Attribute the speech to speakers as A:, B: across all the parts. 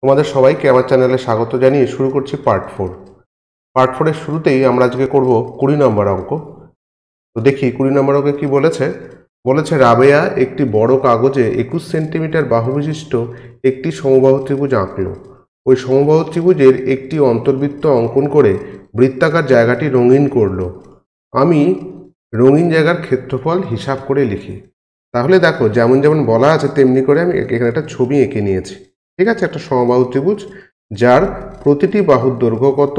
A: তোমাদের সবাইকে আমার চ্যানেলে স্বাগত জানিয়ে শুরু করছি পার্ট 4। পার্ট 4 এর শুরুতেই আমরা আজকে করব 20 নম্বর অঙ্ক। তো দেখি 20 নম্বর অঙ্কে কি বলেছে। বলেছে রাবেয়া একটি বড় কাগজে 21 সেন্টিমিটার বাহু বিশিষ্ট একটি সমবাহু ত্রিভুজ আঁকলো। ওই সমবাহু ত্রিভুজের একটি অন্তর্বৃত্ত অঙ্কন করে বৃত্তাকার জায়গাটি রঙিন করলো। আমি রঙিন জায়গার ক্ষেত্রফল হিসাব করে লিখি। তাহলে দেখো যেমন যেমন বলা আছে তেমনি করে আমি এখানে একটা ছবি এঁকে নিয়েছি। ঠিক আছে, একটা সমবাহু ত্রিভুজ যার প্রতিটি বাহুর দৈর্ঘ্য কত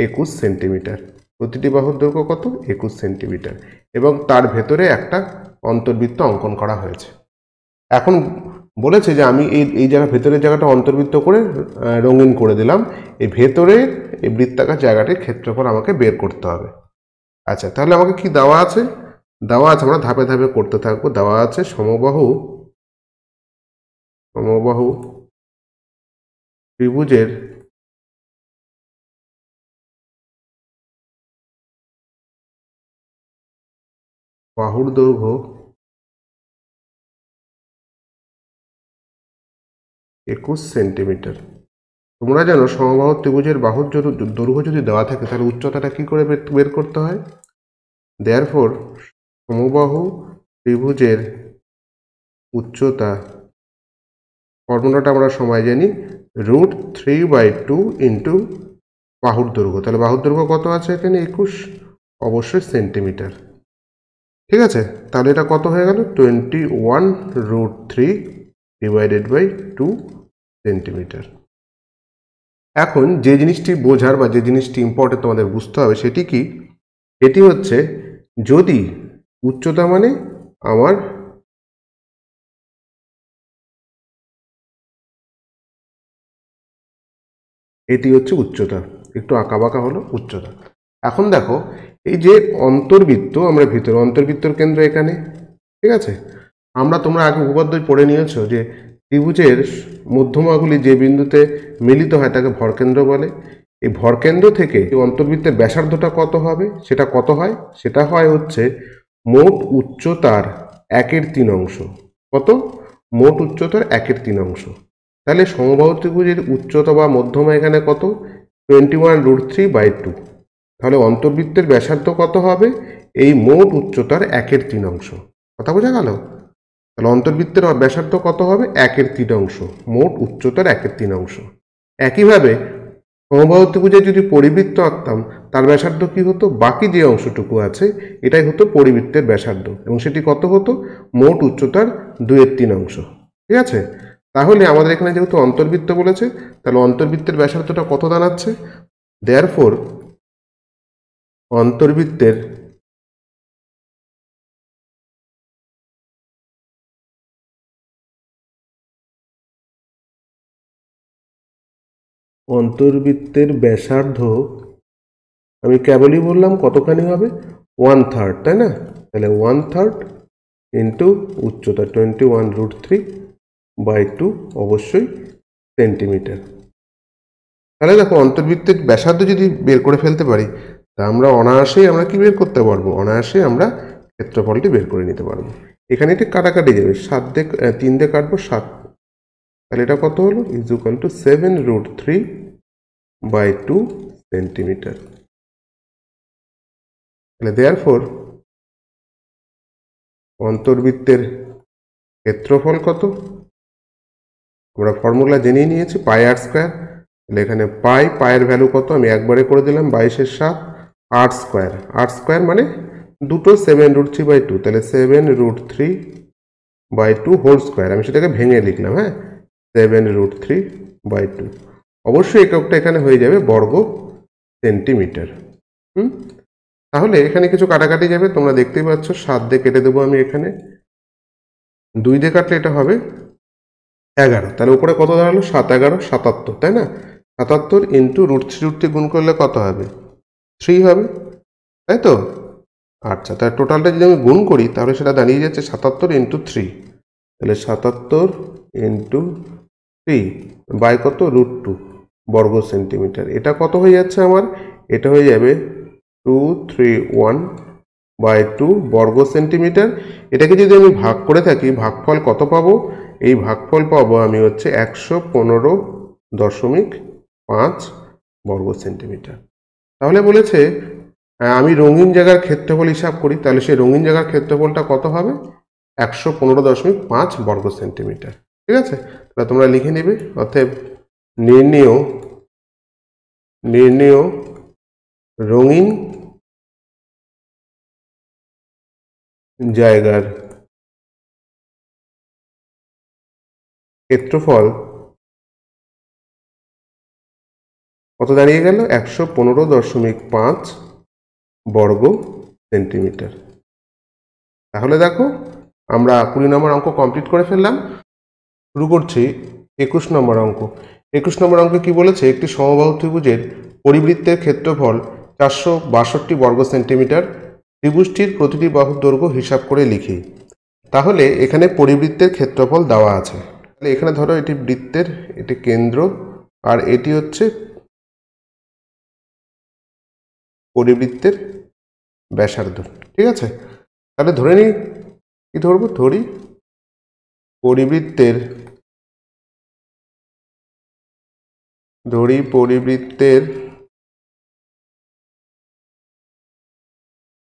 A: 21 সেন্টিমিটার। প্রতিটি বাহুর দৈর্ঘ্য কত 21 সেন্টিমিটার এবং তার ভেতরে একটা অন্তর্বৃত্ত অঙ্কন করা হয়েছে। এখন বলেছে যে আমি এই জায়গা ভেতরের জায়গাটা অন্তর্বৃত্ত করে রঙিন করে দিলাম। এই ভেতরে এই বৃত্তাকার জায়গাটির ক্ষেত্রফল আমাকে বের করতে হবে। আচ্ছা, তাহলে আমাকে কি দেওয়া আছে? দেওয়া আছে, আমরা ধাপে ধাপে করতে থাকবো। দেওয়া আছে সমবাহু ত্রিভুজের বাহুর দৈর্ঘ্য 21 সেন্টিমিটার। তোমরা জানো সমবাহু ত্রিভুজের বাহুর দৈর্ঘ্য যদি দেওয়া থাকে তাহলে উচ্চতাটা কি করে বের করতে হয়। দেয়ারফর সমবাহু ত্রিভুজের উচ্চতা ফর্মুলাটা আমরা সবাই জানি √3/2 ইন্টু বাহুর দৈর্ঘ্য। তাহলে বাহুর দৈর্ঘ্য কত আছে এখানে 21, অবশ্যই সেন্টিমিটার। ঠিক আছে, তাহলে এটা কত হয়ে গেল 21√3/2 সেন্টিমিটার। এখন যে জিনিসটি বোঝার বা যে জিনিসটি ইম্পর্টেন্ট তোমাদের বুঝতে হবে সেটি কি, এটি হচ্ছে যদি উচ্চতা মানে আমার এটি হচ্ছে উচ্চতা, একটু আঁকাবাঁকা হলো উচ্চতা। এখন দেখো এই যে অন্তর্বৃত্ত, আমরা ভিতরে অন্তর্বৃত্তর কেন্দ্র এখানে। ঠিক আছে, তোমরা আগে উপপাদ্য পড়ে নিয়েছো যে ত্রিভুজের মধ্যমাগুলি যে বিন্দুতে মিলিত হয় তাকে ভরকেন্দ্র বলে। এই ভরকেন্দ্র থেকে অন্তর্বৃত্তের ব্যাসার্ধটা কত হবে, সেটা কত হয়, সেটা হয় হচ্ছে মোট উচ্চতার 1/3 অংশ। কত? মোট উচ্চতার 1/3 অংশ। তাহলে সমবাহু ত্রিভুজের উচ্চতা বা মধ্যমা এখানে কত 21√3/2। তাহলে অন্তর্বৃত্তের ব্যাসার্ধ কত হবে এই মোট উচ্চতার 1/3 অংশ। কথা বোঝা গেল? তাহলে অন্তর্বৃত্তের ব্যাসার্ধ কত হবে 1/3 অংশ, মোট উচ্চতার 1/3 অংশ। একইভাবে সমবাহু ত্রিভুজের যদি পরিবৃত্ত আঁকতাম তার ব্যাসার্ধ কি হতো, বাকি যে অংশটুকু আছে এটাই হতো পরিবৃত্তের ব্যাসার্ধ এবং সেটি কত হতো মোট উচ্চতার 2/3 অংশ। ঠিক আছে, তাহলে আমাদের এখানে যেহেতু অন্তর্বৃত্ত বলেছে তাহলে অন্তর্বৃত্তের ব্যাসার্ধটা কত দাঁড়াচ্ছে, দেয়ারফর অন্তর্বৃত্তের ব্যাসার্ধ আমি কেবলই বললাম কতখানি হবে 1/3, তাই না? তাহলে 1/3 ইন্টু উচ্চতা 21√3/2 অবশ্যই সেন্টিমিটার। তাহলে দেখো অন্তর্বৃত্তের ব্যাসার্ধ যদি বের করে ফেলতে পারি তা আমরা অনায়াসেই আমরা কি বের করতে পারবো, অনায়াসেই আমরা ক্ষেত্রফলটি বের করে নিতে পারবো। এখানে এটি কাটাকাটি যাবে, 3 দিয়ে কাটবো 7, তাহলে এটা কত হলো = 7√3/2 সেন্টিমিটার। তাহলে দেয়ারফর অন্তর্বৃত্তের ক্ষেত্রফল কত, আমরা ফর্মুলা জেনেই নিয়েছি πr²। তাহলে এখানে পায়ের ভ্যালু কত, আমি একবারে করে দিলাম 22/7 r² মানে দুটো 7√3/2, তাহলে 7√3/2 হোল স্কোয়ার, আমি সেটাকে ভেঙে লিখলাম। হ্যাঁ, 7√3/2 অবশ্যই এককটা এখানে হয়ে যাবে বর্গ সেন্টিমিটার। তাহলে এখানে কিছু কাটাকাটি যাবে, তোমরা দেখতেই পাচ্ছ 7 দিয়ে কেটে দেবো আমি, এখানে 2 দিয়ে কাটলে এটা হবে 11, তাহলে উপরে কত দাঁড়ালো 7×11 77, তাই না? 77 ইন্টু √3 গুণ করলে কত হবে 3 হবে, তাই তো? আচ্ছা, তাহলে টোটালটা যদি আমি গুণ করি তাহলে সেটা দাঁড়িয়ে যাচ্ছে 77 ইন্টু 3, তাহলে 77 ইন্টু 3 বাই কত √2 বর্গ সেন্টিমিটার। এটা কত হয়ে যাচ্ছে আমার, এটা হয়ে যাবে 231/2 বর্গ সেন্টিমিটার। এটাকে যদি আমি ভাগ করে থাকি ভাগফল কত পাবো, এই ভাগফল পাবো আমি হচ্ছে 115 14.5 বর্গ সেন্টিমিটার। তাহলে বলেছে আমি রঙিন জায়গার ক্ষেত্রফল হিসাব করি, তাহলে সেই রঙিন জায়গার ক্ষেত্রফলটা কত হবে? 115.5 বর্গ সেন্টিমিটার। ঠিক আছে, তাহলে তোমরা লিখে নেবে। অতএব নির্ণেয় রঙিন জায়গার ক্ষেত্রফল কত দাঁড়িয়ে গেল? 115.5 বর্গ সেন্টিমিটার। তাহলে দেখো আমরা 20 নম্বর অঙ্ক কমপ্লিট করে ফেললাম। শুরু করছি 21 নম্বর অঙ্ক। 21 নম্বর অঙ্কে কি বলেছে? একটি সমবাহু ত্রিভুজের পরিবৃত্তের ক্ষেত্রফল 462 বর্গ সেন্টিমিটার। ত্রিভুজটির প্রতিটি বাহুর দৈর্ঘ্য হিসাব করে লিখি। তাহলে এখানে পরিবৃত্তের ক্ষেত্রফল দেওয়া আছে। তাহলে এখানে ধরো এটি বৃত্তের, এটি কেন্দ্র, আর এটি হচ্ছে পরিবৃত্তের ব্যাসার্ধ। ঠিক আছে, তাহলে ধরে নিই, কি ধরবো? ধরি পরিবৃত্তের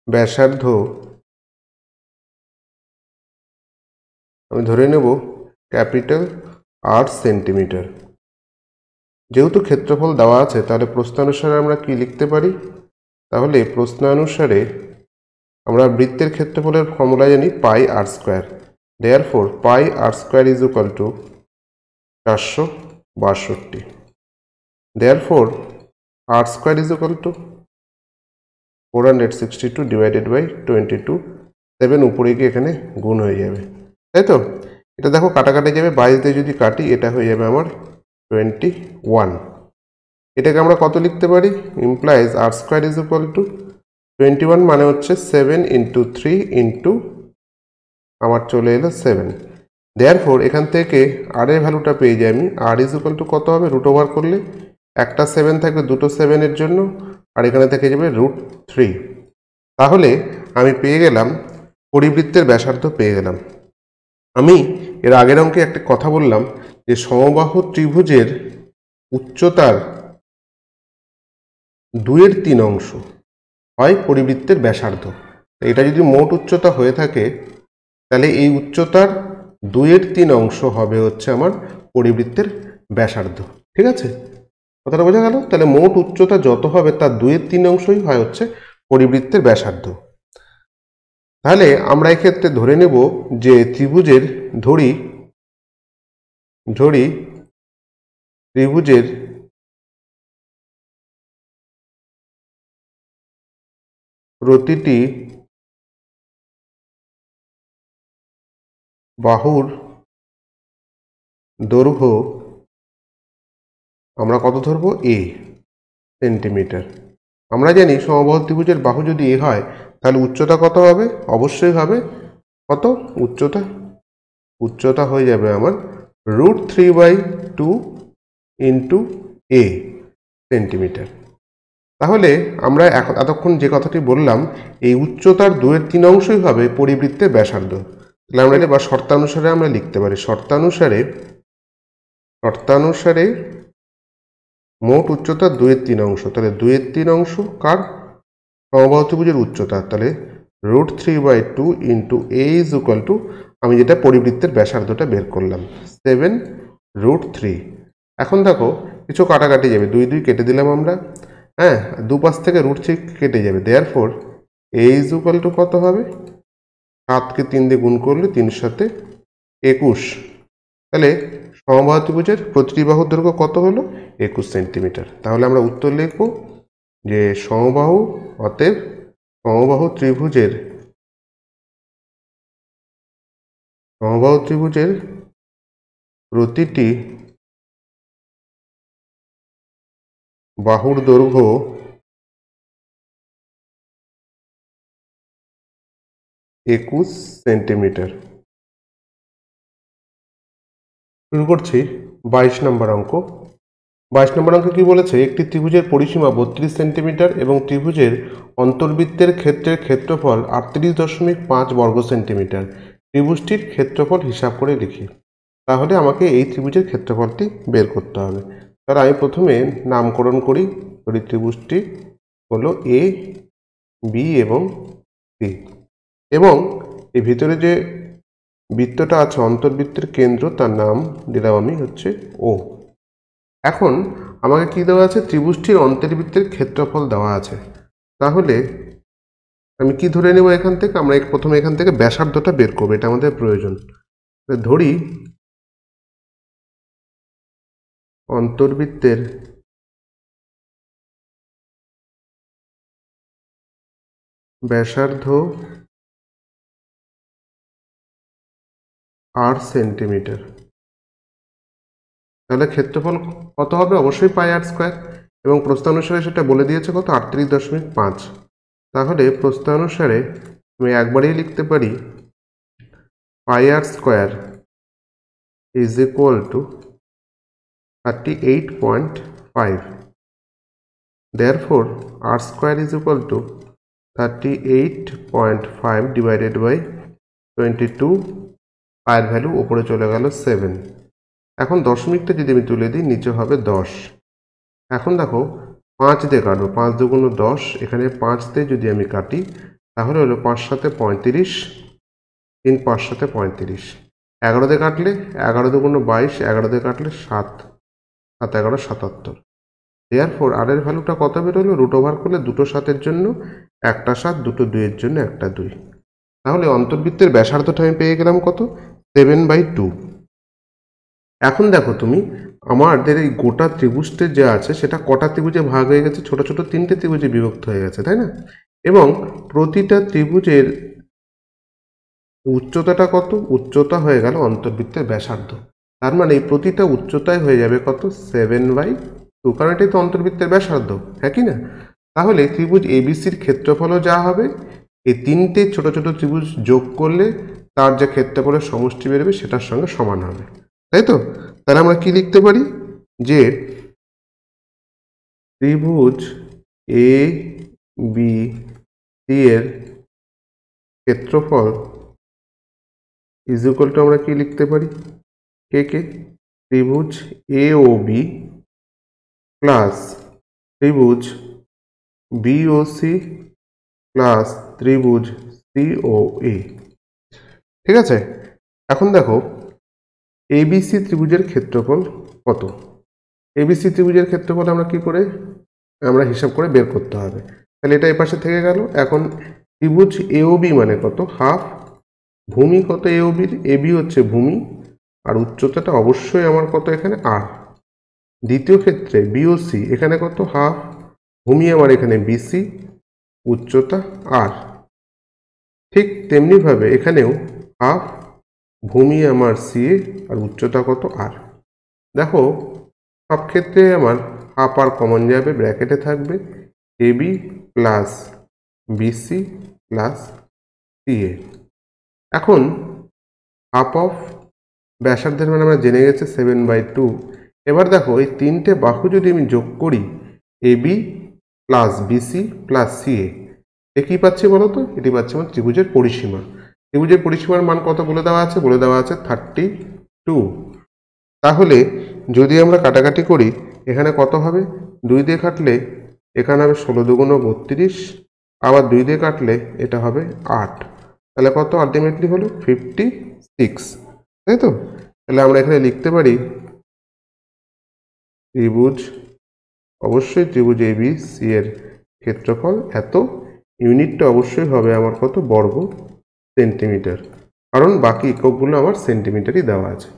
A: ব্যাসার্ধ আমি ধরে নেব ক্যাপিটাল R সেন্টিমিটার। যেহেতু ক্ষেত্রফল দেওয়া আছে, তাহলে প্রশ্নানুসারে আমরা কি লিখতে পারি? তাহলে প্রশ্নানুসারে আমরা বৃত্তের ক্ষেত্রফলের ফর্মুলা জানি pi R square. Therefore pi R square is equal to 462। Therefore R square is equal to 462 divided by 22। 7 উপরে গিয়ে এখানে গুণ হয়ে যাবে, তাই তো? এটা দেখো কাটাকাটি যাবে, 22 দিয়ে যদি কাটি এটা হয়ে যাবে আমার 21। এটাকে আমরা কত লিখতে পারি? Implies R square is equal two 21 মানে হচ্ছে 7 ইন্টু 3 ইন্টু আমার চলে এলো 7। দেয়ারফোর এখান থেকে আর এর ভ্যালুটা পেয়ে যাই আমি। আর ইজ ইকুয়াল টু কত হবে? রুট ওভার করলে একটা 7 থাকবে দুটো 7-এর জন্য, আর এখানে থেকে যাবে √3। তাহলে আমি পেয়ে গেলাম পরিবৃত্তের ব্যাসার্ধ পেয়ে গেলাম। আমি এর আগের অঙ্কে একটা কথা বললাম যে সমবাহু ত্রিভুজের উচ্চতার 2/3 অংশ হয় পরিবৃত্তের ব্যাসার্ধ। এটা যদি মোট উচ্চতা হয়ে থাকে, তাহলে এই উচ্চতার 2/3 অংশ হবে হচ্ছে আমার পরিবৃত্তের ব্যাসার্ধ। ঠিক আছে, কথাটা বোঝা গেল? তাহলে মোট উচ্চতা যত হবে তার 2/3 অংশই হয় হচ্ছে পরিবৃত্তের ব্যাসার্ধ। তাহলে আমরা এক্ষেত্রে ধরে নেব যে ত্রিভুজের ত্রিভুজের প্রতিটি বাহুর দৈর্ঘ্য আমরা কত ধরবো? A centimetre. আমরা জানি সমবাহু ত্রিভুজের বাহু যদি A হয়, তাহলে উচ্চতা কত হবে? অবশ্যই হবে কত? উচ্চতা হয়ে যাবে আমার √3/2 ইন্টু A সেন্টিমিটার। তাহলে আমরা এতক্ষণ যে কথাটি বললাম, এই উচ্চতার 2/3 অংশই হবে পরিবৃত্তের ব্যাসার্ধ। তাহলে আমরা এটা বা শর্তানুসারে আমরা লিখতে পারি, শর্তানুসারে মোট উচ্চতার 2/3 অংশ। তাহলে 2/3 অংশ কার? সমবাহু ত্রিভুজের উচ্চতা। তাহলে √3/2 into A is equal two, আমি যেটা পরিবৃত্তের ব্যাসার্ধটা বের করলাম, 7√3। এখন দেখো কিছু কাটাকাটি যাবে, 2 2 কেটে দিলাম আমরা। হ্যাঁ, দুপাশ থেকে √3 কেটে যাবে। Therefore A is equal two কত হবে? 7কে 3 দিয়ে গুণ করলে 3 7 21। তাহলে সমবাহু ত্রিভুজের প্রতিটি বাহুর দৈর্ঘ্য কত হলো? 21 সেন্টিমিটার। তাহলে আমরা উত্তর লিখব যে অতএব সমবাহু ত্রিভুজের প্রতিটি বাহুর দৈর্ঘ্য 21 সেন্টিমিটার। শুরু করছি 22 নম্বর অঙ্ক। 22 নম্বর অঙ্কে কি বলেছে? একটি ত্রিভুজের পরিসীমা 32 সেন্টিমিটার এবং ত্রিভুজের অন্তর্বৃত্তের ক্ষেত্রের ক্ষেত্রফল 38.5 বর্গ সেন্টিমিটার। ত্রিভুজটির ক্ষেত্রফল হিসাব করে লিখি। তাহলে আমাকে এই ত্রিভুজের ক্ষেত্রফলটি বের করতে হবে। তাহলে আমি প্রথমে নামকরণ করি, ধরি ত্রিভুজটি হলো এ বি এবং সি, এবং এর ভিতরে যে বৃত্তটা আছে অন্তর্বৃত্তের কেন্দ্র তার নাম দিলাম আমি হচ্ছে ও। এখন আমাকে কি দেওয়া আছে, ত্রিভুজটির অন্তর্বৃত্তের ক্ষেত্রফল দেওয়া আছে। তাহলে আমি কি ধরে নেব এখান থেকে, আমরা প্রথমে এখান থেকে ব্যাসার্ধটা বের করবো, এটা আমাদের প্রয়োজন। ধরি অন্তর্বৃত্তের ব্যাসার্ধ 8 সেন্টিমিটার। তাহলে ক্ষেত্রফল কত হবে, অবশ্যই πr², এবং প্রস্থ অনুসারে সেটা বলে দিয়েছে কত, 38.5। তাহলে প্রস্থ অনুসারে আমি একবারেই লিখতে পারি πr² is equal two 38.5। therefore r² is equal to 38.5 divided by 22, পায়ের ভ্যালু উপরে চলে গেল 7। এখন দশমিকটা যদি আমি তুলে দিই নিচে হবে 10। এখন দেখো 5 দিয়ে কাটবো, 5 দুগুণ 10, এখানে 5 দিয়ে যদি আমি কাটি তাহলে হলো 5 7 35, 3 5 7 35। 11 দিয়ে কাটলে 11 দুগুণ 22, 11 দিয়ে কাটলে 7 7 11 77। therefore আর এর ভ্যালুটা কত বেরোলো, রুট ওভার করলে দুটো 7-এর জন্য একটা 7, দুটো 2-এর জন্য একটা 2। তাহলে অন্তর্বৃত্তের ব্যাসার্ধটা আমি পেয়ে গেলাম কত, 7/2। এখন দেখো তুমি আমাদের এই গোটা ত্রিভুজটা যে আছে সেটা কটা ত্রিভুজে ভাগ হয়ে গেছে, ছোট ছোট 3টে ত্রিভুজে বিভক্ত হয়ে গেছে, তাই না? এবং প্রতিটা ত্রিভুজের উচ্চতাটা কত, উচ্চতা হয়ে গেল অন্তর্বৃত্তের ব্যাসার্ধ। তার মানে এই প্রতিটা উচ্চতায় হয়ে যাবে কত, 7/2, কারণ এটাই তো অন্তর্বৃত্তের ব্যাসার্ধ, হ্যাঁ কি না? তাহলে ত্রিভুজ এবিসির ক্ষেত্রফলও যা হবে, এই 3টে ছোট ছোট ত্রিভুজ যোগ করলে তার যে ক্ষেত্রফলের সমষ্টি বেরোবে সেটার সঙ্গে সমান হবে, তাই তো? তাহলে আমরা কি লিখতে পারি, যে ত্রিভুজ এ বি সি এর ক্ষেত্রফল ইজ ইকুয়াল টু, আমরা কি লিখতে পারি, কে ত্রিভুজ এ ও বি প্লাস ত্রিভুজ বি ও সি প্লাস ত্রিভুজ সি ও এ। ঠিক আছে? এখন দেখো এবিসি ত্রিভুজের ক্ষেত্রফল কত। এবিসি ত্রিভুজের ক্ষেত্রফল আমরা কি করে, আমরা হিসাব করে বের করতে হবে। তাহলে এটা এই পাশে থেকে গেল। এখন ত্রিভুজ এওবি মানে কত, হাফ। ভূমি কত এওবির, এবি হচ্ছে ভূমি, আর উচ্চতাটা অবশ্যই আমার কত এখানে, আর। দ্বিতীয় ক্ষেত্রে বিওসি, এখানে কত, হাফ। ভূমি আমার এখানে বিসি, উচ্চতা আর। ঠিক তেমনিভাবে এখানেও হাফ, ভূমি আমার সিএ, আর উচ্চতা কত, আর। দেখো সব ক্ষেত্রে আমার হাফ আর কমন যাবে, ব্র্যাকেটে থাকবে AB plus BC plus CA. এখন হাফ অফ ব্যাসার্ধের মানে আমরা জেনে গেছি 7/2। এবার দেখো এই 3টে বাহু যদি আমি যোগ করি, AB plus BC plus CA, এ কী পাচ্ছি বলো তো, এটি পাচ্ছি আমার ত্রিভুজের পরিসীমা। ত্রিভুজের পরিসীমার মান কত বলে দেওয়া আছে, বলে দেওয়া আছে 32। তাহলে যদি আমরা কাটাকাটি করি, এখানে কত হবে, 2 দিয়ে কাটলে এখানে হবে 16 দুগুণ 32, আবার 2 দিয়ে কাটলে এটা হবে 8। তাহলে কত আলটিমেটলি হলো 56, তাই তো? তাহলে আমরা এখানে লিখতে পারি ত্রিভুজ, অবশ্যই ত্রিভুজ এবি সি এর ক্ষেত্রফল এত, ইউনিটটা অবশ্যই হবে আমার কত, বর্গ সেন্টিমিটার, কারণ বাকি এককগুলো আমার সেন্টিমিটারই দেওয়া আছে।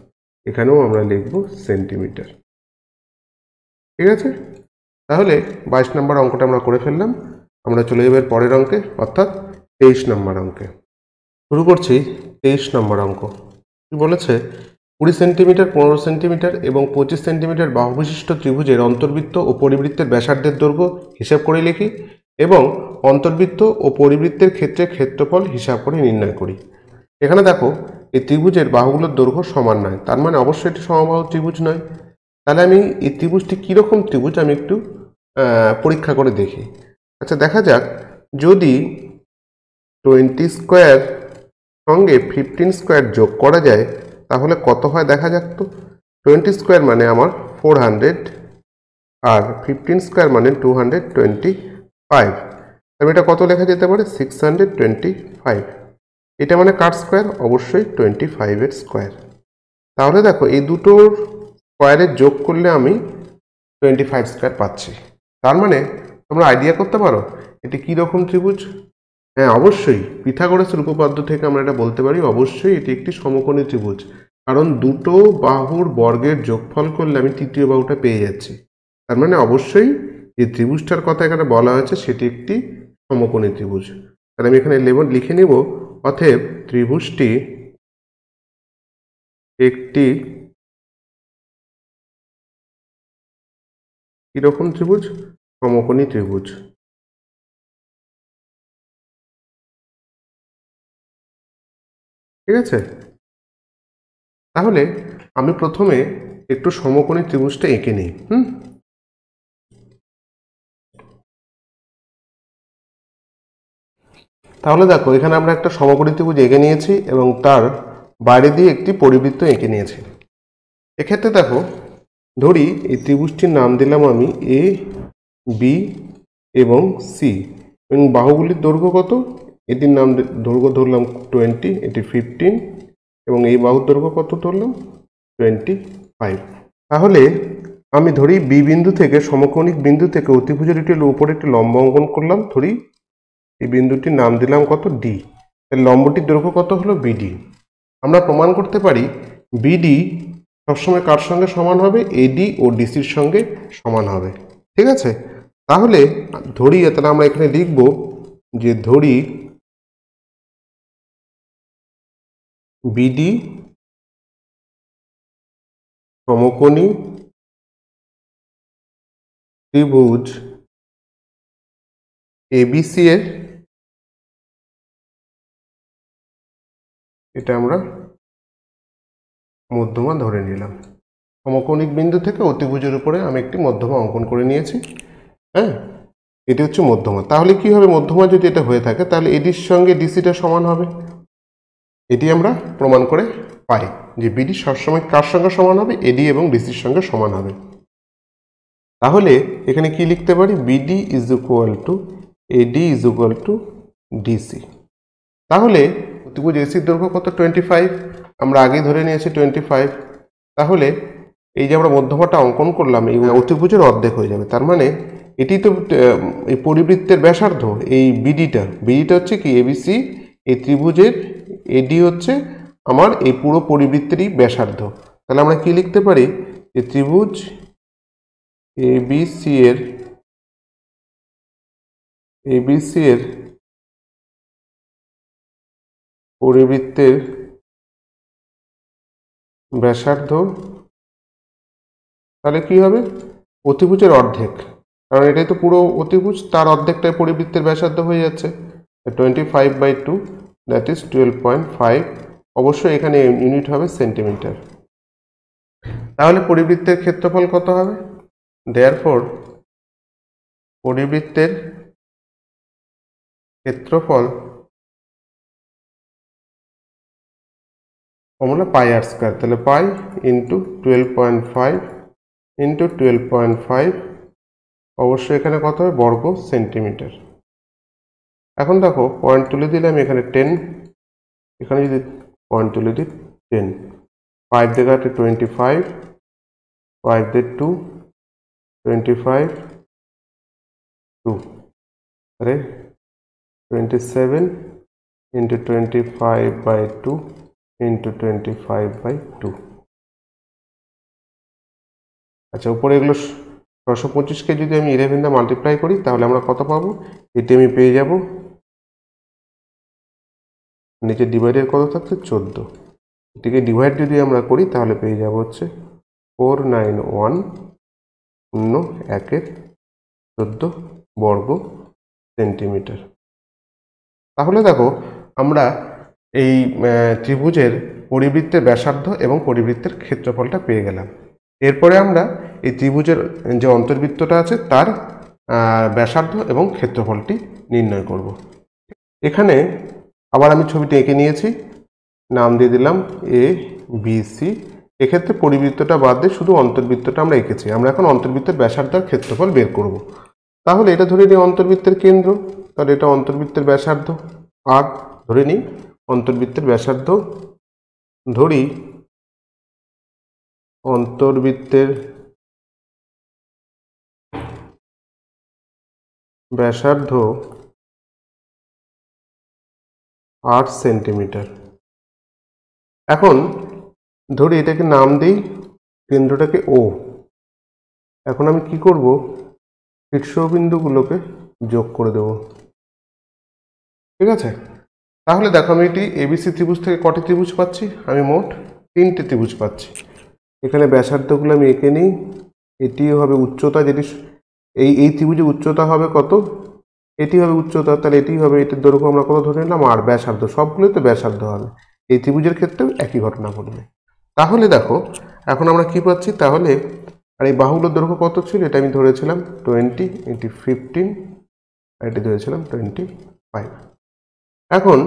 A: এখানেও আমরা লিখব সেন্টিমিটার। ঠিক আছে? তাহলে 22 নম্বর অঙ্কটা আমরা করে ফেললাম। আমরা চলে যাবো পরের অঙ্কে, অর্থাৎ 23 নম্বর অঙ্কে। শুরু করছি 23 নম্বর অঙ্ক। কি বলেছে, 20 সেন্টিমিটার, 15 সেন্টিমিটার এবং 25 সেন্টিমিটার বাহু বিশিষ্ট ত্রিভুজের অন্তর্বৃত্ত ও পরিবৃত্তের ব্যাসার্ধের দৈর্ঘ্য হিসাব করে লিখি, এবং অন্তর্বৃত্ত ও পরিবৃত্তের ক্ষেত্রে ক্ষেত্রফল হিসাব করে নির্ণয় করি। এখানে দেখো এই ত্রিভুজের বাহুগুলোর দৈর্ঘ্য সমান নয়, তার মানে অবশ্যই এটি সমবাহু ত্রিভুজ নয়। তাহলে আমি এই ত্রিভুজটি কীরকম ত্রিভুজ আমি একটু পরীক্ষা করে দেখি। আচ্ছা দেখা যাক, যদি 20 স্কোয়ার সঙ্গে 15 স্কোয়ার যোগ করা যায় তাহলে কত হয় দেখা যাক তো। 20 স্কোয়ার মানে আমার 400, আর 15 স্কোয়ার মানে 225। তবে এটা কত লেখা যেতে পারে? 625। এটা মানে কার স্কোয়ার? অবশ্যই 25 এর স্কোয়ার। তাহলে দেখো এই দুটোর স্কোয়ারের যোগ করলে আমি 25 স্কোয়ার পাচ্ছি। তার মানে তোমরা আইডিয়া করতে পারো এটি কী রকম ত্রিভুজ। হ্যাঁ, অবশ্যই পিথাগোরাসের উপপাদ্য থেকে আমরা এটা বলতে পারি, অবশ্যই এটি একটি সমকোণী ত্রিভুজ। কারণ দুটো বাহুর বর্গের যোগফল করলে আমি তৃতীয় বাহুটা পেয়ে যাচ্ছি। তার মানে অবশ্যই যে ত্রিভুজটার কথা এখানে বলা হয়েছে সেটি একটি সমকোণী ত্রিভুজ। তাহলে আমি এখানে লিখে নিব, অতএব ত্রিভুজটি একটি কিরকম ত্রিভুজ? সমকোণী ত্রিভুজ। ঠিক আছে, তাহলে আমি প্রথমে একটু সমকোণী ত্রিভুজটা এঁকে নিই। তাহলে দেখো এখানে আমরা একটা সমকোণী ত্রিভুজ এঁকে নিয়েছি এবং তার বাইরে দিয়ে একটি পরিবৃত্ত এঁকে নিয়েছি। এক্ষেত্রে দেখো, ধরি এই ত্রিভুজটির নাম দিলাম আমি এ, বি এবং সি, এবং বাহুগুলির দৈর্ঘ্য কত? এটির নাম দৈর্ঘ্য ধরলাম 20, এটি 15, এবং এই বাহুর দৈর্ঘ্য কত ধরলাম? 25। তাহলে আমি ধরি বি বিন্দু থেকে, সমকোণিক বিন্দু থেকে অতিভুজের উপরে একটি লম্ব অঙ্কন করলাম। ধরি এই বিন্দুটির নাম দিলাম কত? ডি। লম্বটির দৈর্ঘ্য কত হলো? বিডি। আমরা প্রমাণ করতে পারি বিডি সবসময় কার সঙ্গে সমান হবে? এডি ও ডিসির সঙ্গে সমান হবে। ঠিক আছে, তাহলে ধরি, তাহলে আমরা এখানে লিখব যে ধরি বিডি সমকোণী ত্রিভুজ এবিসি এর, এটা আমরা মধ্যমা ধরে নিলাম। সমকোণিক বিন্দু থেকে অতিভুজের উপরে আমি একটি মধ্যমা অঙ্কন করে নিয়েছি। হ্যাঁ, এটি হচ্ছে মধ্যমা। তাহলে কি হবে? মধ্যমা যদি এটা হয়ে থাকে তাহলে এডির সঙ্গে ডিসিটা সমান হবে। এটি আমরা প্রমাণ করে পাই যে বিডি সবসময় কার সঙ্গে সমান হবে? এডি এবং ডিসির সঙ্গে সমান হবে। তাহলে এখানে কি লিখতে পারি? BD is equal two eddy is equal two DC. তাহলে অতিভুজ এসির দৈর্ঘ্য কত? 25। আমরা আগেই ধরে নিয়েছি 25। তাহলে এই যে আমরা মধ্যমাটা অঙ্কন করলাম, এই অতিভুজের অর্ধেক হয়ে যাবে। তার মানে এটি তো এই পরিবৃত্তের ব্যাসার্ধ। এই বিডিটা হচ্ছে কি? এবিসি, এই ত্রিভুজের এডি হচ্ছে আমার এই পুরো পরিবৃত্তেরই ব্যাসার্ধ। তাহলে আমরা কি লিখতে পারি? যে ত্রিভুজ এবিসি এর পরিবৃত্তের ব্যাসার্ধ, তাহলে কি হবে? অতিভুজের অর্ধেক, কারণ এটাই তো পুরো অতিভুজ, তার অর্ধেকটাই পরিবৃত্তের ব্যাসার্ধ হয়ে যাচ্ছে। 25/2, দ্যাট ইজ 12.5। অবশ্যই এখানে ইউনিট হবে সেন্টিমিটার। তাহলে পরিবৃত্তের ক্ষেত্রফল কত হবে? দেয়ারফর পরিবৃত্তের ক্ষেত্রফল ফর্মুলা পাই আর স্কোয়ার। তাহলে পাই ইন্টু 12.5 ইন্টু 12.5, অবশ্যই এখানে কত হবে? বর্গ সেন্টিমিটার। এখন দেখো পয়েন্ট তুলে দিলে আমি এখানে 10, এখানে যদি পয়েন্ট তুলে দিই 10, 5 দিয়ে কাটে 25, 5 দিয়ে 2, 25, 2, अरे 27 इंटू 25/2 इंटू 25/2। আচ্ছা, উপরে এগুলো 625কে যদি আমি 11 দিয়ে মাল্টিপ্লাই করি তাহলে আমরা কত পাবো? এটি আমি পেয়ে যাব, নিচে ডিভাইডের কত থাকছে? 14। এটিকে ডিভাইড যদি আমরা করি তাহলে পেয়ে যাব হচ্ছে 491.14 বর্গ সেন্টিমিটার। তাহলে দেখো আমরা এই ত্রিভুজের পরিবৃত্তের ব্যাসার্ধ এবং পরিবৃত্তের ক্ষেত্রফলটা পেয়ে গেলাম। এরপরে আমরা এই ত্রিভুজের যে অন্তর্বৃত্তটা আছে তার ব্যাসার্ধ এবং ক্ষেত্রফলটি নির্ণয় করব। এখানে আবার আমি ছবিটি এঁকে নিয়েছি, নাম দিয়ে দিলাম এ বি সি, এক্ষেত্রে পরিবৃত্তটা বাদ দিয়ে শুধু অন্তর্বৃত্তটা আমরা এঁকেছি। আমরা এখন অন্তর্বৃত্তের ব্যাসার্ধ আর ক্ষেত্রফল বের করব। তাহলে এটা ধরে নিই অন্তর্বৃত্তের কেন্দ্র, তাহলে এটা অন্তর্বৃত্তের ব্যাসার্ধ আর ধরে নিই অন্তর্বৃত্তের ব্যাসার্ধ, ধরি অন্তর্বৃত্তের ব্যাসার্ধ 8 সেন্টিমিটার। এখন ধরি এটাকে নাম দিই, কেন্দ্রটাকে ও। এখন আমি কি করব, শীর্ষবিন্দুগুলোকে যোগ করে দেব। ঠিক আছে, তাহলে দেখো আমি এটি এবিসি ত্রিভুজ থেকে কটি ত্রিভুজ পাচ্ছি, আমি মোট 3টে ত্রিভুজ পাচ্ছি। এখানে ব্যাসার্ধগুলো আমি এঁকে নিই। এটি হবে উচ্চতা, যেটি এই ত্রিভুজের উচ্চতা হবে কত, এটি হবে উচ্চতা, তাহলে এটি হবে, এটির দৈর্ঘ্য আমরা কত ধরে নিলাম, আর ব্যাসার্ধ, সবগুলোই তো ব্যাসার্ধ হবে। এই ত্রিভুজের ক্ষেত্রেও একই ঘটনা ঘটবে। তাহলে দেখো এখন আমরা কি পাচ্ছি, তাহলে আর এই বাহুগুলোর দৈর্ঘ্য কত ছিল, এটা আমি ধরেছিলাম 20, এটি 15, আর এটি ধরেছিলাম 25। এখন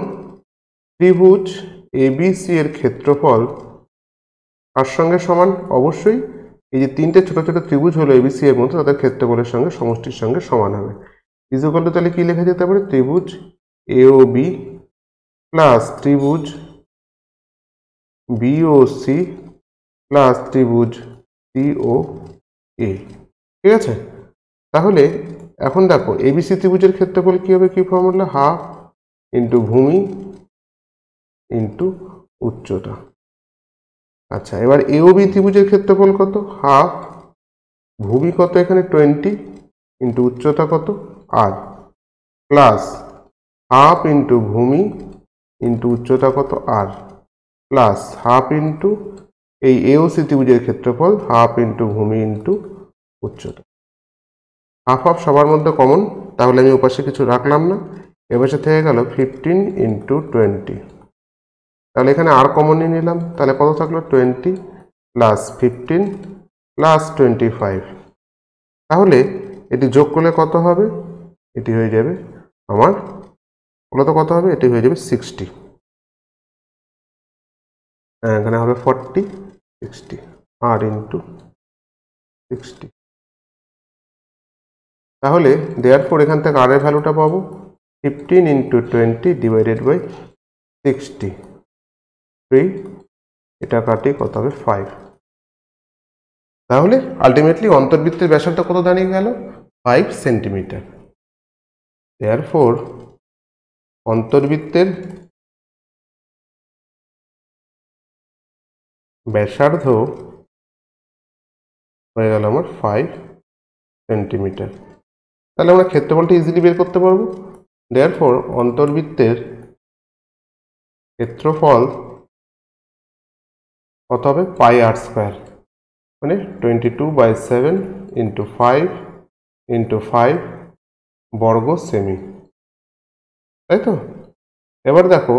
A: ত্রিভুজ এবিসি এর ক্ষেত্রফল কার সঙ্গে সমান, অবশ্যই এই যে 3টে ছোট ছোট ত্রিভুজ হলো এবিসি এর মধ্যে, তাদের ক্ষেত্রফলের সঙ্গে সমষ্টির সঙ্গে সমান হবে। ইকুয়াল টু তাহলে কি লেখা যেতে পারে, ত্রিভুজ এওবি প্লাস ত্রিভুজ বিওসি প্লাস ত্রিভুজ সিওএ। ঠিক আছে, তাহলে এখন দেখো এবিসি ত্রিভুজের ক্ষেত্রফল কি হবে, কি ফর্মুলা, হাফ ইন্টু ভূমি ইন্টু উচ্চতা। আচ্ছা, এবার এওবি ত্রিভুজের ক্ষেত্রফল কত, হাফ, ভূমি কত এখানে 20 ইন্টু উচ্চতা কত আর, প্লাস হাফ ইন্টু ভূমি ইন্টু উচ্চতা কত আর, প্লাস হাফ ইন্টু এই এওসি ত্রিভুজের ক্ষেত্রফল, হাফ ইন্টু ভূমি ইন্টু উচ্চতা। হাফ হাফ সবার মধ্যে কমন, তাহলে আমি ওপাশে কিছু রাখলাম না, এপাশে থেকে গেল 15 ইন্টু 20। তাহলে এখানে আর কমন নিয়ে নিলাম, তাহলে কত থাকলো 20 প্লাস 15 প্লাস 25। তাহলে এটি যোগ করলে কত হবে, এটি হয়ে যাবে আমার, মূলত কত হবে, এটি হয়ে যাবে 60। এখানে হবে 40, 60 আর ইন্টু 60। তাহলে দেয়ারফর এখান থেকে আর এর ভ্যালুটা পাবো 15 ইন্টু 20 ডিভাইডেড বাই 60, 3, এটা কাটি কত হবে 5। তাহলে আলটিমেটলি অন্তর্বৃত্তের ব্যাসার্ধ কত দাঁড়িয়ে গেল, 5 সেন্টিমিটার। দেয়ারফর অন্তর্বৃত্তের ব্যাসার্ধ হয়ে গেল আমার 5 সেন্টিমিটার। তাহলে আমরা ক্ষেত্রফলটা ইজিলি বের করতে পারবো। দেয়ারফর অন্তর্বৃত্তের ক্ষেত্রফল কত হবে, পাই আর স্কোয়ার, মানে 22/7 ইন্টু 5 ইন্টু 5 বর্গ সেমি, তাই তো। এবার দেখো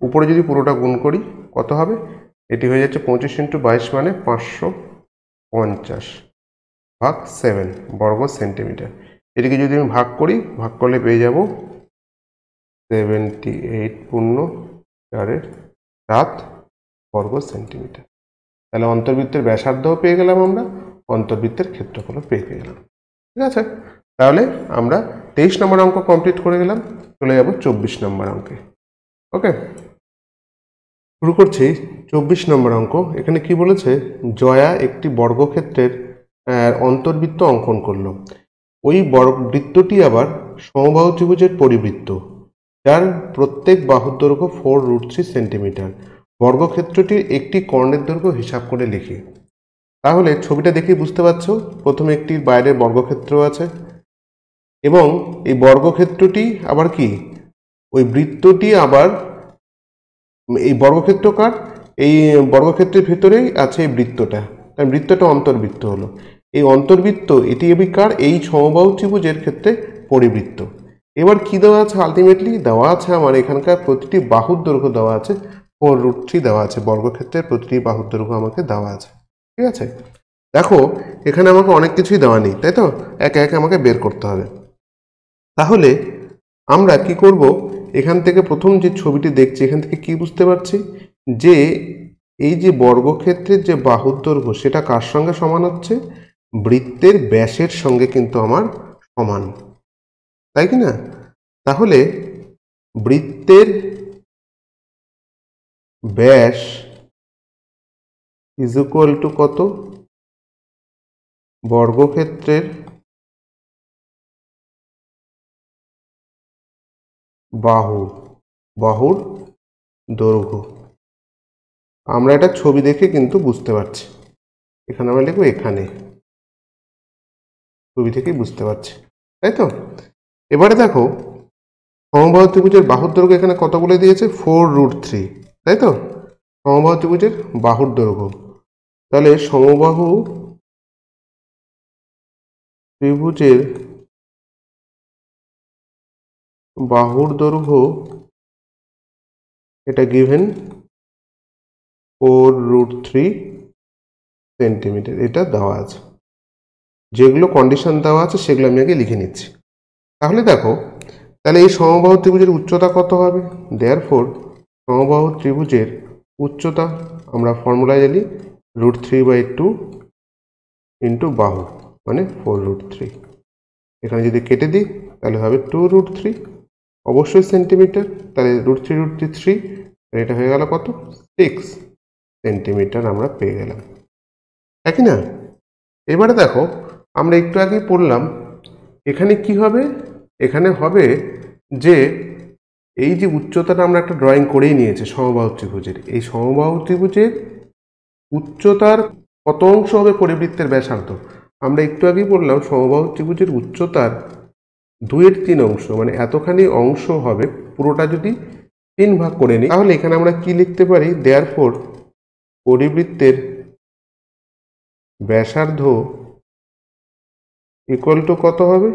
A: উপরে যদি পুরোটা গুণ করি কত হবে, এটি হয়ে যাচ্ছে 25 ইন্টু 22 মানে 550 ভাগ 7 বর্গ সেন্টিমিটার। এটিকে যদি আমি ভাগ করি, ভাগ করলে পেয়ে যাব 78.4 বর্গ সেন্টিমিটার। তাহলে অন্তর্বৃত্তের ব্যাসার্ধও পেয়ে গেলাম আমরা, অন্তর্বৃত্তের ক্ষেত্রফলও পেয়ে গেলাম। ঠিক আছে, তাহলে আমরা 23 নম্বর অঙ্ক কমপ্লিট করে গেলাম, চলে যাব 24 নম্বর অঙ্কে। ওকে, শুরু করছি 24 নম্বর অঙ্ক। এখানে কি বলেছে, জয়া একটি বর্গক্ষেত্রের অন্তর্বৃত্ত অঙ্কন করলো। ওই বৃত্তটি আবার সমবাহু ত্রিভুজের পরিবৃত্ত, যার প্রত্যেক বাহুর দৈর্ঘ্য 4√3 সেন্টিমিটার। বর্গক্ষেত্রটির একটি কর্ণের দৈর্ঘ্য হিসাব করে লিখি। তাহলে ছবিটা দেখেই বুঝতে পারছো, প্রথমে একটি বাইরের বর্গক্ষেত্র আছে এবং এই বর্গক্ষেত্রটি আবার কি, ওই বৃত্তটি আবার এই বর্গক্ষেত্রকার, এই বর্গক্ষেত্রের ভেতরেই আছে এই বৃত্তটা, তাই বৃত্তটা অন্তর্বৃত্ত হলো। এই অন্তর্বৃত্ত এটি এবিকার এই সমবাহু ত্রিভুজের ক্ষেত্রে পরিবৃত্ত। এবার কি দেওয়া আছে, আলটিমেটলি দেওয়া আছে আমার এখানকার প্রতিটি বাহুর দৈর্ঘ্য দেওয়া আছে 4√3 দেওয়া আছে, বর্গক্ষেত্রের প্রতিটি বাহুর দৈর্ঘ্য আমাকে দেওয়া আছে। ঠিক আছে, দেখো এখানে আমাকে অনেক কিছুই দেওয়া নেই, তাই তো, একে একে আমাকে বের করতে হবে। তাহলে আমরা কি করব, এখান থেকে প্রথম যে ছবিটি দেখছি এখান থেকে কি বুঝতে পারছি, যে এই যে বর্গক্ষেত্রের যে বাহুর দৈর্ঘ্য সেটা কার সঙ্গে সমান হচ্ছে? বৃত্তের ব্যাসের সঙ্গে কিন্তু আমার সমান, তাই কি না? তাহলে বৃত্তের ব্যাস ইজ ইকুয়াল টু কত? বর্গক্ষেত্রের বাহুর দৈর্ঘ্য। আমরা এটা ছবি দেখে কিন্তু বুঝতে পারছি, এখানে আমরা লিখবো, এখানে ছবি থেকেই বুঝতে পারছি, তাই তো? এবারে দেখো সমবাহু ত্রিভুজের বাহুর দৈর্ঘ্য এখানে কত বলে দিয়েছে? 4√3, তাই তো? সমবাহু ত্রিভুজের বাহুর দৈর্ঘ্য, তাহলে সমবাহু ত্রিভুজের বাহুর দৈর্ঘ্য এটা গিভেন 4√3 সেন্টিমিটার, এটা দেওয়া আছে। যেগুলো কন্ডিশন দেওয়া আছে সেগুলো আমি আগে লিখে নিচ্ছি। তাহলে দেখো, তাহলে এই সমবাহু ত্রিভুজের উচ্চতা কত হবে? দেয়ারফর সমবাহু ত্রিভুজের উচ্চতা আমরা ফর্মুলায় জানি √3/2 ইন্টু বাহু, মানে 4√3। এখানে যদি কেটে দিই তাহলে হবে 2√3, অবশ্যই সেন্টিমিটার, তাহলে √3 এটা হয়ে গেল কত? 6 সেন্টিমিটার আমরা পেয়ে গেলাম, একই না? এবারে দেখো, আমরা একটু আগেই পড়লাম এখানে কি হবে? এখানে হবে যে এই যে উচ্চতাটা আমরা একটা ড্রয়িং করেই নিয়েছি সমবাহু ত্রিভুজের, এই সমবাহু ত্রিভুজের উচ্চতার কত অংশ হবে পরিবৃত্তের ব্যাসার্ধ? আমরা একটু আগেই বললাম সমবাহু ত্রিভুজের উচ্চতার 2/3 অংশ, মানে এতখানি অংশ হবে। পুরোটা যদি 3 ভাগ করে নিই তাহলে এখানে আমরা কি লিখতে পারি? দেয়ারফর পরিবৃত্তের ব্যাসার্ধ ইকুয়াল টু কত হবে?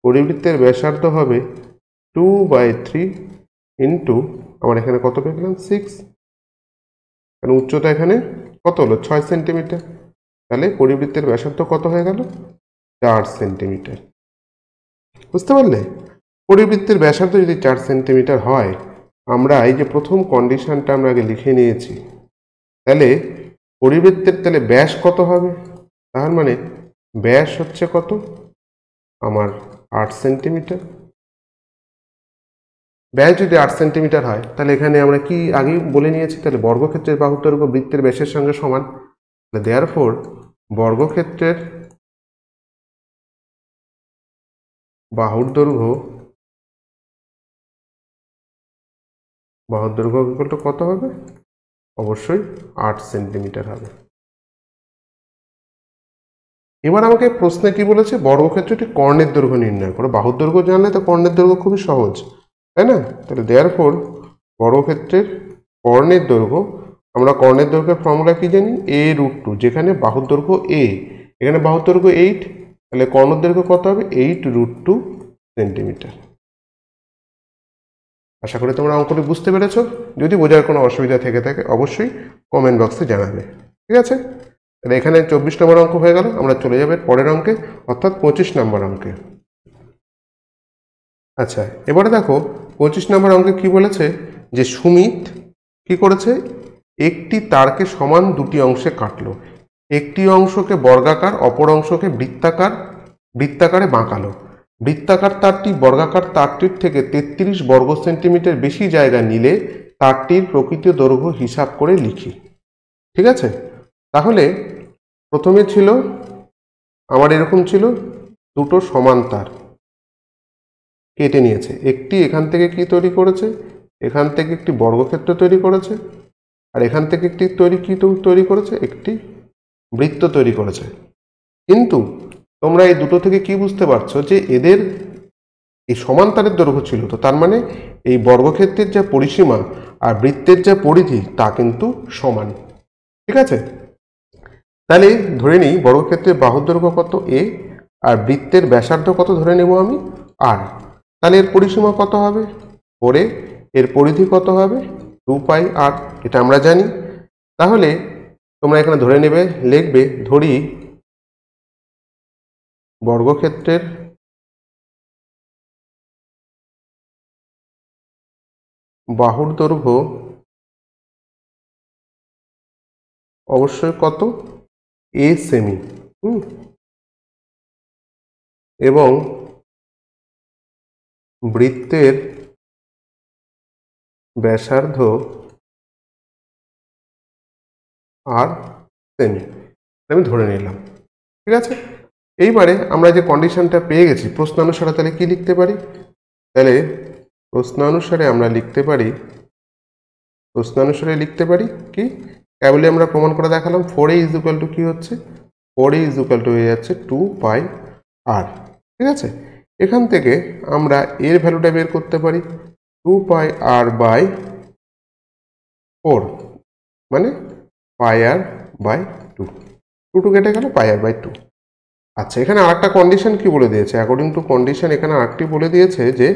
A: পরিবৃত্তের ব্যাসার্ধ হবে 2/3 ইন্টু, আমার এখানে কত পেলাম? 6, কারণ উচ্চতা এখানে কত হলো? 6 সেন্টিমিটার, তাহলে পরিবৃত্তের ব্যাসার্ধ কত হয়ে গেল? 4 সেন্টিমিটার। বুঝতে পারলে? পরিবৃত্তের ব্যাসার্ধ যদি 4 সেন্টিমিটার হয়, আমরা এই যে প্রথম কন্ডিশনটা আমরা আগে লিখে নিয়েছি, তাহলে পরিবৃত্তের তাহলে ব্যাস কত হবে? তার মানে ব্যাস হচ্ছে কত? আমার 8 সেন্টিমিটার। ব্যাস যদি 8 সেন্টিমিটার হয় তাহলে এখানে আমরা কি আগেই বলে নিয়েছি, তাহলে বর্গক্ষেত্রের বাহুর দৈর্ঘ্য বৃত্তের ব্যাসের সঙ্গে সমান। দেয়ারফর বর্গক্ষেত্রের বাহুর দৈর্ঘ্য কত হবে? অবশ্যই 8 সেন্টিমিটার হবে। এবার আমাকে প্রশ্নে কি বলেছে? বর্গক্ষেত্রটি কর্ণের দৈর্ঘ্য নির্ণয় করো। বাহুর দৈর্ঘ্য জানলে তো কর্ণের দৈর্ঘ্য খুবই সহজ, তাই না? তাহলে দেয়ারফর বর্গক্ষেত্রের কর্ণের দৈর্ঘ্য, আমরা কর্ণের দৈর্ঘ্যের ফর্মুলা কি জানি? a√2, যেখানে বাহুর দৈর্ঘ্য a, এখানে বাহুর দৈর্ঘ্য 8, তাহলে কর্ণের দৈর্ঘ্য কত হবে? 8√2 সেন্টিমিটার। আশা করি তোমরা অঙ্কটি বুঝতে পেরেছ। যদি বোঝার কোনো অসুবিধা থেকে থাকে অবশ্যই কমেন্ট বক্সে জানাবে, ঠিক আছে? তাহলে এখানে 24 নম্বর অঙ্ক হয়ে গেল। আমরা চলে যাবে পরের অঙ্কে, অর্থাৎ 25 নম্বর অঙ্কে। আচ্ছা, এবারে দেখো 25 নম্বর অঙ্কে কি বলেছে? যে সুমিত কি করেছে? একটি তারকে সমান দুটি অংশে কাটলো। একটি অংশকে বর্গাকার, অপর অংশকে বৃত্তাকারে বাঁকালো। বৃত্তাকার তারটি বর্গাকার তারটির থেকে 33 বর্গ সেন্টিমিটার বেশি জায়গা নিলে তারটির প্রকৃত দৈর্ঘ্য হিসাব করে লিখি। ঠিক আছে? তাহলে প্রথমে ছিল আমার এরকম ছিল দুটো সমান তার কেটে নিয়েছে। একটি এখান থেকে কি তৈরি করেছে? এখান থেকে একটি বর্গক্ষেত্র তৈরি করেছে, আর এখান থেকে একটি তৈরি করেছে? একটি বৃত্ত তৈরি করেছে। কিন্তু তোমরা এই দুটো থেকে কি বুঝতে পারছো? যে এদের এই সমান তারের দৈর্ঘ্য ছিল, তো তার মানে এই বর্গক্ষেত্রের যা পরিসীমা আর বৃত্তের যা পরিধি তা কিন্তু সমান। ঠিক আছে? তাহলে ধরে নিই বর্গক্ষেত্রের বাহুর দৈর্ঘ্য কত? a, আর বৃত্তের ব্যাসার্ধ কত ধরে নেব আমি? r। তাহলে এর পরিসীমা কত হবে? 4a, এর পরিধি কত হবে? 2πr, এটা আমরা জানি। তাহলে তোমরা এখানে ধরে নেবে, লিখবে, ধরি বর্গক্ষেত্রের বাহুর দৈর্ঘ্য অবশ্যই কত a সেমি, এবং বৃত্তের ব্যাসার্ধ আর সেমি, আমি ধরে নিলাম। ঠিক আছে, এইবারে আমরা যে কন্ডিশনটা পেয়ে গেছি প্রশ্নানুসারে, তাহলে কি লিখতে পারি? তাহলে প্রশ্নানুসারে আমরা লিখতে পারি, কি কেবলই আমরা প্রমাণ করে দেখালাম 4a ইজ ইকুয়াল টু কি হচ্ছে, 4a ইজ ইকুয়াল টু হয়ে যাচ্ছে 2πr। ঠিক আছে, এখান থেকে আমরা এর ভ্যালুটা বের করতে পারি 2πr/4, মানে πr/2, 2 কেটে গেল πr/2। আচ্ছা, এখানে আরেকটা কন্ডিশন কি বলে দিয়েছে? অ্যাকর্ডিং টু কন্ডিশন এখানে আরেকটি বলে দিয়েছে যে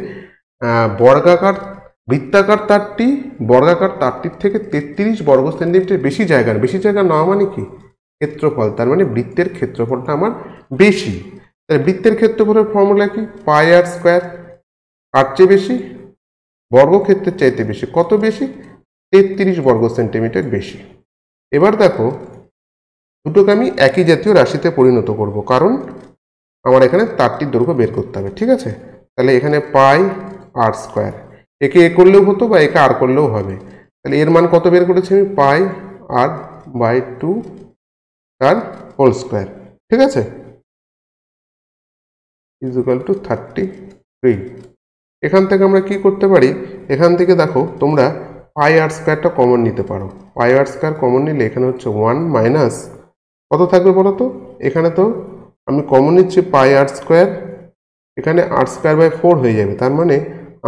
A: বৃত্তাকার তারটির থেকে 33 বর্গ সেন্টিমিটার বেশি জায়গা নেওয়া মানে কি ক্ষেত্রফল, তার মানে বৃত্তের ক্ষেত্রফলটা আমার বেশি। তাহলে বৃত্তের ক্ষেত্রফলের ফর্মুলা কি? πr², কার চেয়ে বেশি? বর্গক্ষেত্রের চাইতে বেশি। কত বেশি? 33 বর্গ সেন্টিমিটার বেশি। এবার দেখো, দুটোকে আমি একই জাতীয় রাশিতে পরিণত করব, কারণ আমার এখানে তারটির দৈর্ঘ্য বের করতে হবে। ঠিক আছে, তাহলে এখানে πr², একে এ করলেও হতো বা একে আর করলেও হবে। তাহলে এর মান কত বের করেছি আমি? πr/2 তার হোল স্কোয়ার। ঠিক আছে, ইজ ইকুয়াল টু 33। এখান থেকে আমরা কি করতে পারি? এখান থেকে দেখো তোমরা πr² কমন নিতে পারো। πr² কমন নিলে এখানে হচ্ছে 1 মাইনাস কত থাকবে বলো তো? এখানে তো আমি কমন নিচ্ছি πr², এখানে r²/4 হয়ে যাবে। তার মানে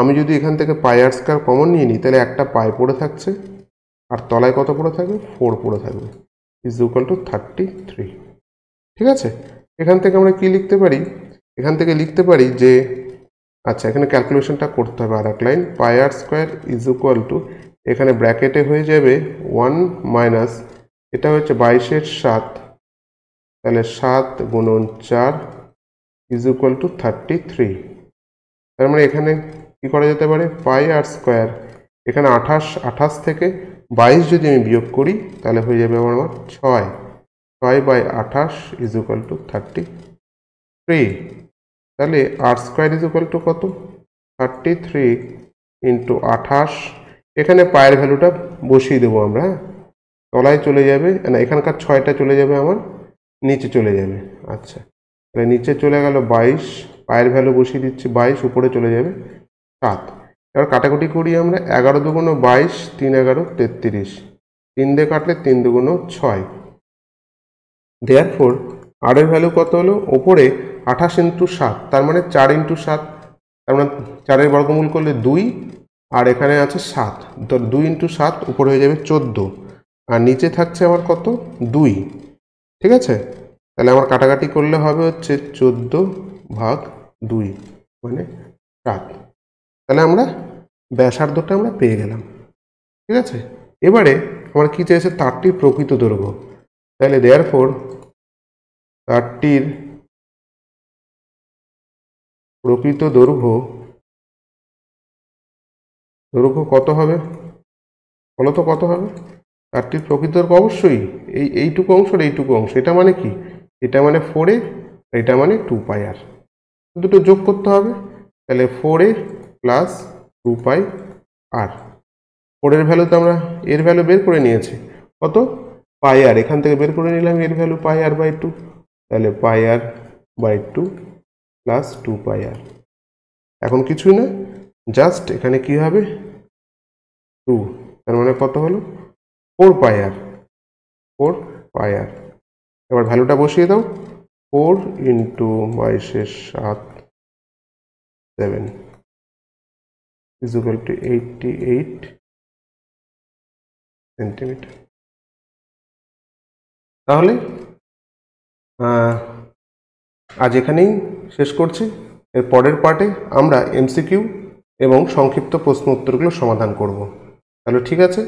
A: আমি যদি এখান থেকে πr² কমন নিয়ে নিই, তাহলে একটা পাই পড়ে থাকছে, আর তলায় কত পড়ে থাকবে? 4 পড়ে থাকবে, ইজ ইকুয়াল টু 33। ঠিক আছে, এখান থেকে আমরা কি লিখতে পারি? এখান থেকে লিখতে পারি যে, আচ্ছা এখানে ক্যালকুলেশনটা করতে হবে আর এক line, πr² is equal two, এখানে ব্র্যাকেটে হয়ে যাবে 1 মাইনাস, এটা হচ্ছে 22-এর 7, তাহলে 7 গুণন 4 ইজ ইকুয়াল টু 33। তার মানে এখানে কি করা যেতে পারে? πr², এখানে 28 থেকে 22 যদি আমি বিয়োগ করি, তাহলে হয়ে যাবে আমার 6/28 ইজ ইকুয়াল টু 33। তাহলে r² ইজ ইকুয়াল টু কত? 33 ইন্টু 28। এখানে পায়ের ভ্যালুটা বসিয়ে দেবো আমরা, তলায় চলে যাবে না, এখানকার 6টা চলে যাবে আমার নিচে চলে যাবে। আচ্ছা, তাহলে নিচে চলে গেল 22, পায়ের ভ্যালু বসিয়ে দিচ্ছি 22, উপরে চলে যাবে 7। এবার কাটাকুটি করি আমরা, 11 দুগুণ 22, 3 11 33, 3 দিয়ে কাটলে 3 দুগুণ 6। দেয়ারফোর আর এর ভ্যালু কত হলো? ওপরে 28 ইন্টু 7, তার মানে 4 ইন্টু 7, তার মানে 4-এর বর্গমূল করলে 2, আর এখানে আছে 7, তো 2 ইন্টু 7 উপরে হয়ে যাবে 14, আর নিচে থাকছে আমার কত? 2। ঠিক আছে, তাহলে আমার কাটাকাটি করলে হবে হচ্ছে 14/2, মানে 7। তাহলে আমরা ব্যাসার্ধটা আমরা পেয়ে গেলাম। ঠিক আছে, এবারে আমার কি চাইছে? তারটির প্রকৃত দৈর্ঘ্য। তাহলে দেয়ারফোর তারটির প্রকৃত দৈর্ঘ্য কত হবে বলো তো? কত হবে তারটির প্রকৃত দৈর্ঘ্য? অবশ্যই এইটুকু অংশ আর এইটুকু অংশ, এটা মানে কি? এটা মানে 4a, এটা মানে 2πr, দুটো যোগ করতে হবে। তাহলে 4a প্লাস 2πr, 4-এর ভ্যালু তো আমরা এর ভ্যালু বের করে নিয়েছি, কত? πr, এখান থেকে বের করে নিলাম এর ভ্যালু πr/2, তাহলে πr/2 প্লাস 2πr। এখন কিছুই না, জাস্ট এখানে কি হবে? 2, তার মানে কত হলো? 4πr। এবার ভ্যালুটা বসিয়ে দাও, 4 ইন্টু 22-এর 7, 7 ইজ ইকুয়াল টু 88 সেন্টিমিটার। তাহলে আজ এখানেই শেষ করছি। এর পরের পার্টে আমরা এমসিকিউ এবং সংক্ষিপ্ত প্রশ্ন উত্তরগুলো সমাধান করব। তাহলে ঠিক আছে,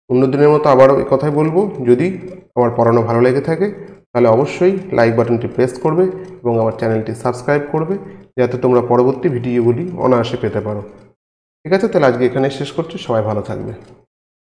A: অন্য দিনের মতো আবারও এই কথাই বলবো, যদি আমার পড়ানো ভালো লেগে থাকে তাহলে অবশ্যই লাইক বাটনটি প্রেস করবে এবং আমার চ্যানেলটি সাবস্ক্রাইব করবে, যাতে তোমরা পরবর্তী ভিডিওগুলি অনায়াসে পেতে পারো। ঠিক আছে, তাহলে আজকে এখানে শেষ করছি। সবাই ভালো থাকবে।